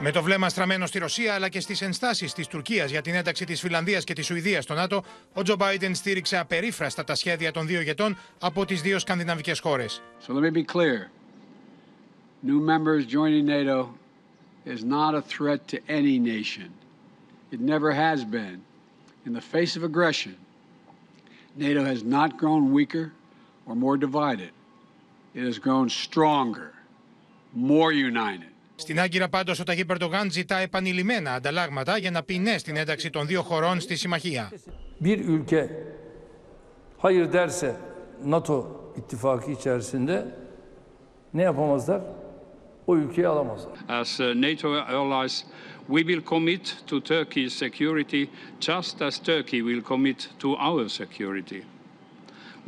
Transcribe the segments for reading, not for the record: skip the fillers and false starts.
Με το βλέμμα στραμμένο στη Ρωσία αλλά και στις ενστάσεις της Τουρκίας για την ένταξη της Φινλανδίας και της Σουηδίας στο ΝΑΤΟ, ο Τζο Μπάιντεν στήριξε απερίφραστα τα σχέδια των δύο ηγετών από τις δύο σκανδιναβικές χώρες. So let me be clear. New members joining NATO is not a threat to any nation. It never has been. In the face of aggression, NATO has not grown weaker or more divided. It has grown stronger, more united. Στην Άγκυρα πάντως ο Ταγίπ Ερντογάν ζητά επανειλημμένα ανταλλάγματα για να πει ναι στην ένταξη των δύο χωρών στη συμμαχία. Bir ülke hayır derse NATO ittifakı içerisinde ne yapamazlar? O ülkeyi alamazlar. As NATO allies, we will commit to Turkey's security just as Turkey will commit to our security.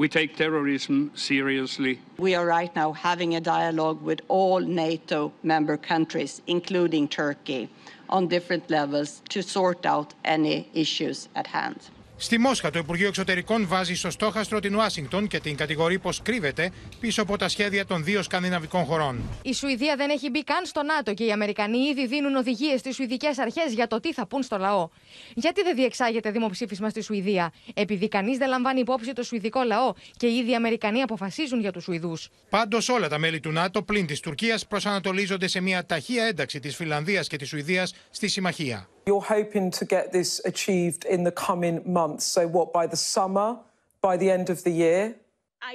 We take terrorism seriously. We are right now having a dialogue with all NATO member countries, including Turkey, on different levels to sort out any issues at hand. Στη Μόσχα, το Υπουργείο Εξωτερικών βάζει στο στόχαστρο την Ουάσιγκτον και την κατηγορεί πως κρύβεται πίσω από τα σχέδια των δύο σκανδιναβικών χωρών. Η Σουηδία δεν έχει μπει καν στο ΝΑΤΟ και οι Αμερικανοί ήδη δίνουν οδηγίες στις σουηδικές αρχές για το τι θα πούν στο λαό. Γιατί δεν διεξάγεται δημοψήφισμα στη Σουηδία? Επειδή κανείς δεν λαμβάνει υπόψη το σουηδικό λαό και ήδη οι Αμερικανοί αποφασίζουν για τους Σουηδούς. Πάντως, όλα τα μέλη του ΝΑΤΟ πλην της Τουρκίας προσανατολίζονται σε μια ταχεία ένταξη της Φινλανδίας και της Σουηδίας στη συμμαχία. You're hoping to get this achieved in the coming months. So what, by the summer, by the end of the year?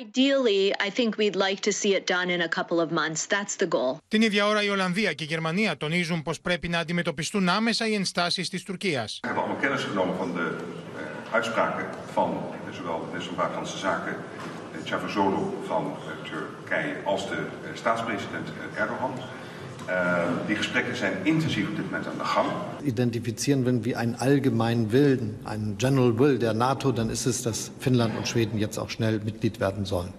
Ideally, I think we'd like to see it done in a couple of months. That's the goal. Την ίδια ώρα η Ολλανδία και η Γερμανία τονίζουν πως πρέπει να αντιμετωπιστούν άμεσα οι ενστάσεις της Τουρκίας. We hebben allemaal kennis genomen van de uitspraken van zowel de minister van Buitenlandse Zaken Çavuşoğlu van Turkije als de staatspresident Erdogan. Die Gespräche zijn intensiv op dit moment aan de gang. Identifizieren, wenn wir einen allgemeinen Willen, einen General Will der NATO, dann ist es, dass Finnland und Schweden jetzt auch schnell Mitglied werden sollen.